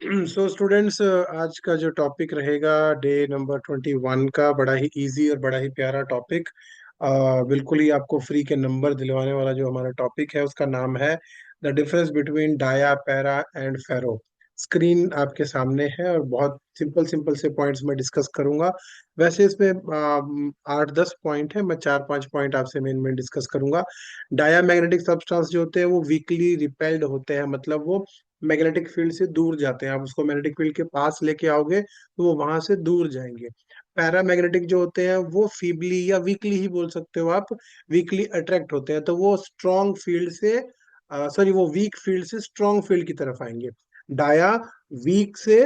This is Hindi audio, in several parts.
सो स्टूडेंट्स, आज का जो टॉपिक रहेगा डे नंबर 21 का, बड़ा ही इजी और बड़ा ही प्यारा टॉपिक। बिल्कुल ही आपको फ्री के नंबर दिलवाने वाला जो हमारा टॉपिक है उसका नाम है the difference between dia, para and ferro. Screen आपके सामने है और बहुत सिंपल सिंपल से पॉइंट्स मैं डिस्कस करूंगा। वैसे इसमें 8-10 पॉइंट है, मैं 4-5 पॉइंट आपसे मेन मेन डिस्कस करूंगा। डाया मैग्नेटिक सब्सटेंस जो होते हैं वो वीकली रिपेल्ड होते हैं, मतलब वो मैग्नेटिक फील्ड से दूर जाते हैं। आप उसको मैग्नेटिक फील्ड के पास लेके आओगे तो वो वहां से दूर जाएंगे। पैरामैग्नेटिक जो होते हैं वो फीबली या वीकली ही बोल सकते हो आप, वीकली अट्रैक्ट होते हैं, तो वो स्ट्रॉन्ग फील्ड से सॉरी वो वीक फील्ड से स्ट्रॉन्ग फील्ड की तरफ आएंगे। डाया वीक से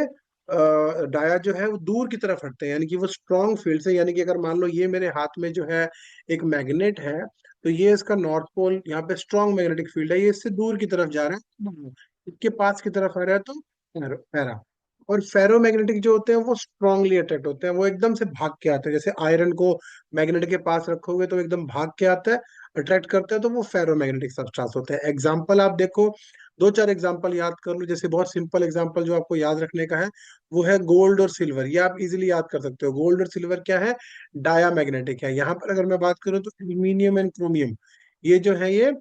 डाया जो है वो दूर की तरफ हटते हैं, यानी कि वो स्ट्रॉन्ग फील्ड से, यानी कि अगर मान लो ये मेरे हाथ में जो है एक मैग्नेट है, तो ये इसका नॉर्थ पोल, यहाँ पे स्ट्रॉन्ग मैग्नेटिक फील्ड है, ये इससे दूर की तरफ जा रहा है, इसके पास की तरफ आ रहा है तो पैरा। और फेरोमैग्नेटिक जो होते हैं वो स्ट्रांगली अट्रैक्ट होते हैं, वो एकदम से भाग के आते हैं। जैसे आयरन को मैग्नेट के पास रखोगे तो एकदम भाग के आता है, अट्रैक्ट करते हैं, तो वो फेरोमैग्नेटिक सब्सटेंस होते हैं। एग्जाम्पल आप देखो, 2-4 एग्जाम्पल याद कर लो। जैसे बहुत सिंपल एग्जाम्पल जो आपको याद रखने का है वो है गोल्ड और सिल्वर, ये आप इजीली याद कर सकते हो। गोल्ड और सिल्वर क्या है? डाया मैग्नेटिक है। यहाँ पर अगर मैं बात करूँ तो एल्यूमिनियम एंड क्रोमियम, ये जो है ये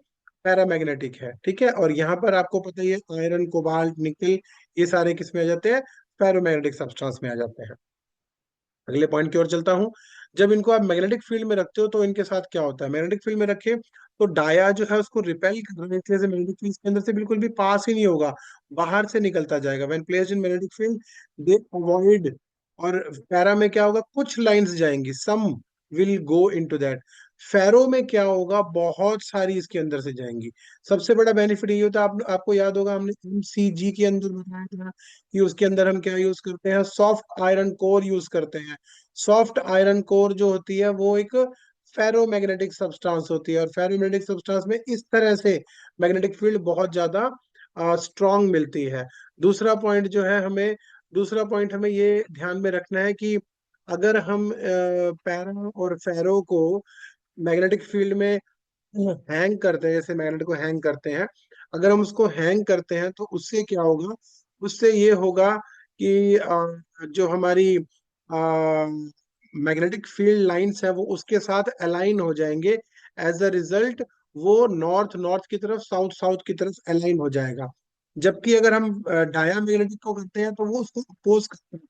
पैरामैग्नेटिक है, ठीक है। और यहाँ पर आपको पता ही है आयरन, कोबाल्ट, निकल, ये सारे किस में आ जाते हैं? फेरोमैग्नेटिक सब्सटेंस में आ जाते हैं। अगले पॉइंट की ओर चलता हूँ। जब इनको आप मैग्नेटिक फील्ड में रखते हो तो इनके साथ क्या होता है? मैग्नेटिक फील्ड में रखे तो डाया जो है उसको रिपेल कर रहा है, इसलिए से मैग्नेटिक फील्ड के अंदर से बिल्कुल भी पास ही नहीं होगा, बाहर से निकलता जाएगा। When placed in magnetic field they avoid. और पैरा में क्या होगा? कुछ लाइंस जाएंगी, सम विल गो इनटू दैट। फेरो में क्या होगा? बहुत सारी इसके अंदर से जाएंगी। सबसे बड़ा बेनिफिट ये होता है, आपको याद होगा हमने एमसीजी के अंदर बताया था कि उसके अंदर हम क्या यूज करते हैं? सॉफ्ट आयरन कोर यूज करते हैं। सॉफ्ट आयरन कोर जो होती है वो एक फेरोमैग्नेटिक सब्सटेंस होती है, और फेरोमैग्नेटिक सब्सटेंस में इस तरह से मैग्नेटिक फील्ड बहुत ज्यादा स्ट्रांग मिलती है। दूसरा पॉइंट जो है हमें दूसरा पॉइंट हमें ये ध्यान में रखना है कि अगर हम पैरा और फेरो को मैग्नेटिक फील्ड में हैंग करते हैं, जैसे मैग्नेट को हैंग करते हैं, अगर हम उसको हैंग करते हैं तो उससे क्या होगा? उससे ये होगा कि जो हमारी मैग्नेटिक फील्ड लाइंस है वो उसके साथ अलाइन हो जाएंगे। एज अ रिजल्ट वो नॉर्थ नॉर्थ की तरफ, साउथ साउथ की तरफ अलाइन हो जाएगा। जबकि अगर हम डाया मैग्नेटिक को करते हैं तो वो उसको अपोज करते हैं,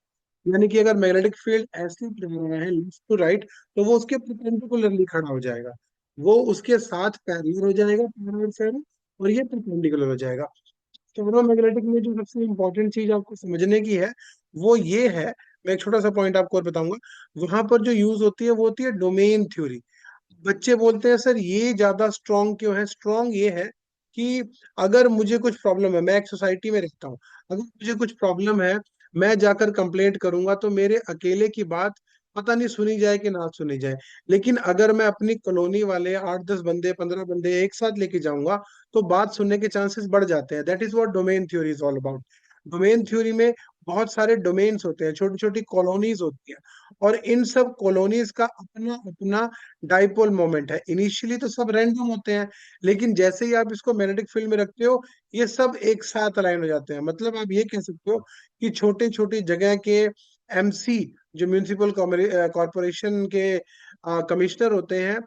यानी कि अगर मैग्नेटिक फील्ड ऐसे प्रेरित है लेफ्ट टू राइट, तो वो उसके परपेंडिकुलरली खड़ा हो जाएगा, वो उसके साथ पैरेलल हो जाएगा, पैरेलल फेरो, और ये परपेंडिकुलर हो जाएगा। फेरोमैग्नेटिक में जो सबसे इंपॉर्टेंट चीज आपको समझने की है वो ये है, मैं एक छोटा सा पॉइंट आपको और बताऊंगा। वहां पर जो यूज होती है वो होती है डोमेन थ्योरी। बच्चे बोलते हैं सर ये ज्यादा स्ट्रांग क्यों है? स्ट्रांग ये है कि अगर मुझे कुछ प्रॉब्लम है, मैं एक सोसाइटी में रहता हूँ, अगर मुझे कुछ प्रॉब्लम है, मैं जाकर कंप्लेंट करूंगा तो मेरे अकेले की बात पता नहीं सुनी जाए कि ना सुनी जाए। लेकिन अगर मैं अपनी कॉलोनी वाले 8-10 बंदे, 15 बंदे एक साथ लेके जाऊंगा तो बात सुनने के चांसेस बढ़ जाते हैं। That is what domain theory is all about. Domain theory में बहुत सारे डोमेन्स होते हैं, छोटी छोटी कॉलोनीज होती हैं, और इन सब कॉलोनीज का अपना अपना डाइपोल मोमेंट है। इनिशियली तो सब रैंडम होते हैं, लेकिन जैसे ही आप इसको मैग्नेटिक फील्ड में रखते हो ये सब एक साथ अलाइन हो जाते हैं। मतलब आप ये कह सकते हो कि छोटे छोटी जगह के एमसी, जो म्यूनिसिपल कॉरपोरेशन के कमिश्नर होते हैं,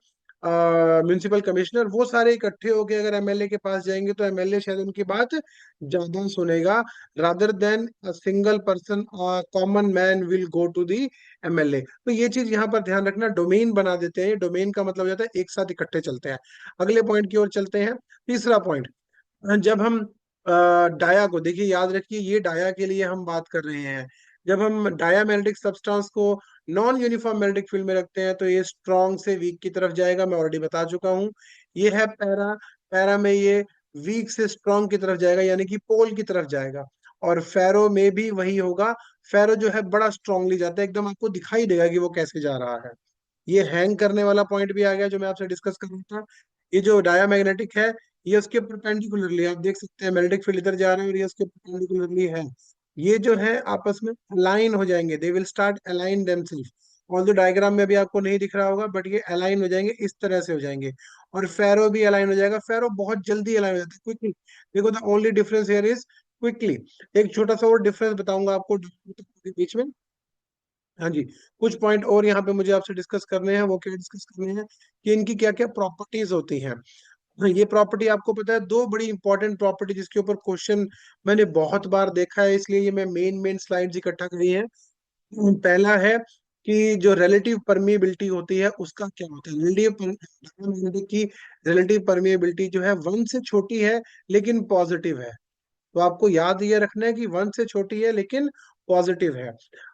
म्यूनिसिपल कमिश्नर, वो सारे इकट्ठे होके अगर एमएलए के पास जाएंगे तो एमएलए शायद उनकी बात ज्यादा सुनेगा, rather than a single person, common man will go to the MLA. तो ये चीज यहाँ पर ध्यान रखना, डोमेन बना देते हैं। डोमेन का मतलब हो जाता है एक साथ इकट्ठे चलते हैं। अगले पॉइंट की ओर चलते हैं। तीसरा पॉइंट, जब हम डाया को देखिए, याद रखिए ये डाया के लिए हम बात कर रहे हैं। जब हम डाया मैग्नेटिक सब्सटेंस को नॉन यूनिफॉर्म मैग्नेटिक फील्ड में रखते हैं तो ये स्ट्रॉन्ग से वीक की तरफ जाएगा, मैं ऑलरेडी बता चुका हूँ। ये है पैरा। पैरा में ये वीक से स्ट्रॉन्ग की तरफ जाएगा, यानी कि पोल की तरफ जाएगा। और फेरो में भी वही होगा। फेरो जो है बड़ा स्ट्रांगली जाता है, एकदम आपको दिखाई देगा कि वो कैसे जा रहा है। ये हैंग करने वाला पॉइंट भी आ गया जो मैं आपसे डिस्कस कर रहा था। ये जो डाया मैग्नेटिक है ये उसके परपेंडिकुलरली, आप देख सकते हैं मैग्नेटिक फील्ड इधर जा रहा है और ये उसके परपेंडिकुलरली है। ये जो है आपस में अलाइन हो जाएंगे, they will start align themselves. Although diagram में भी आपको नहीं दिख रहा होगा, बट ये अलाइन हो जाएंगे, इस तरह से हो जाएंगे। और फेरो भी अलाइन हो जाएगा। फेरो बहुत जल्दी अलाइन हो जाता है, क्विकली। देखो the only difference here is quickly एक छोटा सा और डिफरेंस बताऊंगा आपको के बीच में। हाँ जी, कुछ पॉइंट और यहाँ पे मुझे आपसे डिस्कस करने हैं। वो क्या डिस्कस करने हैं कि इनकी क्या क्या प्रॉपर्टीज होती हैं। ये प्रॉपर्टी आपको पता है, दो बड़ी इंपॉर्टेंट प्रॉपर्टी जिसके ऊपर क्वेश्चन मैंने बहुत बार देखा है, इसलिए ये मैं मेन मेन स्लाइड्स इकट्ठा करी है। पहला है कि जो रिलेटिव परमिएबिलिटी होती है उसका क्या होता है। रिलेटिव की रिलेटिव परमिएबिलिटी जो है वन से छोटी है लेकिन पॉजिटिव है। तो आपको याद ये रखना है कि वन से छोटी है लेकिन पॉजिटिव है।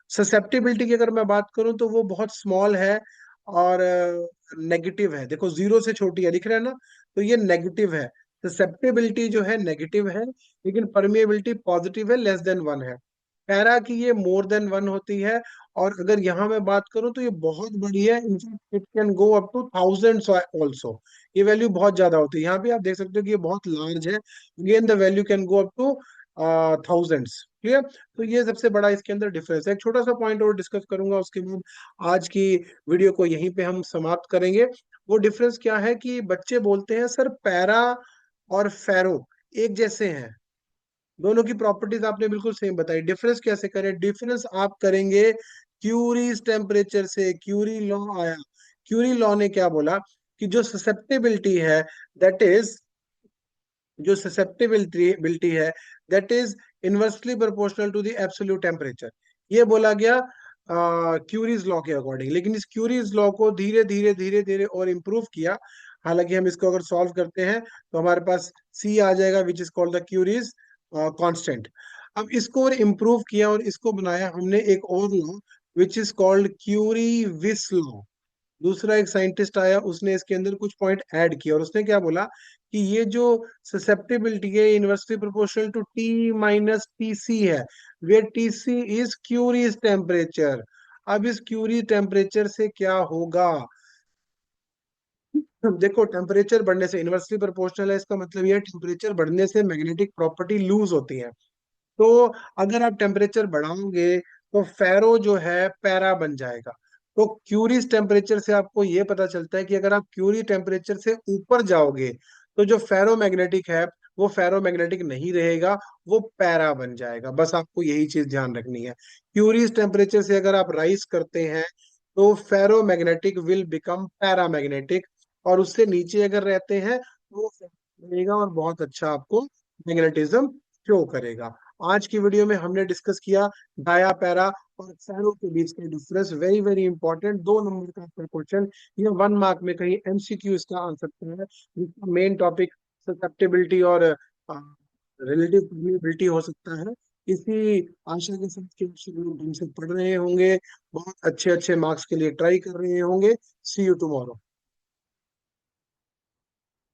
ससेप्टिबिलिटी की अगर मैं बात करूं तो वो बहुत स्मॉल है और नेगेटिव है। देखो जीरो से छोटी है, दिख रहा है ना, तो ये नेगेटिव है। ससेप्टिबिलिटी जो है नेगेटिव है, लेकिन परमिएबिलिटी पॉजिटिव है, लेस देन वन है। पैरा की ये मोर देन वन होती है। और अगर यहाँ मैं बात करूं तो ये बहुत बड़ी है, in fact it can go up two thousands also. ये वैल्यू बहुत ज्यादा होती है, यहाँ पे आप देख सकते हो कि ये बहुत लार्ज है। Again the value can go up two thousands. ठीक है, तो ये सबसे बड़ा इसके अंदर डिफरेंस है। एक छोटा सा पॉइंट और डिस्कस करूंगा, उसके बाद आज की वीडियो को यहीं पे हम समाप्त करेंगे। वो डिफरेंस क्या है कि बच्चे बोलते हैं सर पैरा और फेरो एक जैसे हैं, दोनों की प्रॉपर्टीज आपने बिल्कुल सेम बताई, डिफरेंस कैसे करें। डिफरेंस आप करेंगे क्यूरीज टेम्परेचर से। क्यूरी लॉ आया, क्यूरी लॉ ने क्या बोला कि जो ससेप्टेबिलिटी है, दैट इज जो ससेप्टेबिलिटी है that is inversely proportional to the absolute temperature. ये बोला गया क्यूरीज लॉ के अकॉर्डिंग। लेकिन इस क्यूरीज लॉ को धीरे धीरे धीरे धीरे और इम्प्रूव किया। हालांकि हम इसको अगर सॉल्व करते हैं तो हमारे पास सी आ जाएगा, which is called the Curie's constant. अब इसको और इम्प्रूव किया और इसको बनाया हमने एक और law, which is called Curie Weiss law. दूसरा एक साइंटिस्ट आया, उसने इसके अंदर कुछ पॉइंट ऐड किया और उसने क्या बोला कि ये जो ससेप्टेबिलिटी है inversely proportional to T minus T C है, where T C is Curie's temperature. अब इस क्यूरी टेम्परेचर से क्या होगा। देखो टेम्परेचर बढ़ने से, इनवर्सली प्रोपोर्शनल है, इसका मतलब ये टेम्परेचर बढ़ने से मैग्नेटिक प्रॉपर्टी लूज होती है। तो अगर आप टेम्परेचर बढ़ाओगे तो फेरो जो है पैरा बन जाएगा। तो क्यूरीज टेम्परेचर से आपको ये पता चलता है कि अगर आप क्यूरी टेम्परेचर से ऊपर जाओगे तो जो फेरो मैग्नेटिक है वो फेरो मैग्नेटिक नहीं रहेगा, वो पैरा बन जाएगा। बस आपको यही चीज ध्यान रखनी है। क्यूरीज टेम्परेचर से अगर आप राइज करते हैं तो ferromagnetic will become paramagnetic, और उससे नीचे अगर रहते हैं तो वो रहेगा और बहुत अच्छा आपको मैग्नेटिज्म शो करेगा। आज की वीडियो में हमने डिस्कस किया डाया पैरा और सैरो के बीच का difference. Very very important, 2 number का आपका क्वेश्चन, ये 1 मार्क में कहीं एमसीक्यू इसका आ सकता है, जिसका मेन टॉपिक ससेप्टेबिलिटी और रिलेटिव परमिएबिलिटी हो सकता है। इसी आशा के साथ कि आप लोग ढंग से पढ़ रहे होंगे, बहुत अच्छे अच्छे मार्क्स के लिए ट्राई कर रहे होंगे। सी यू टुमारो।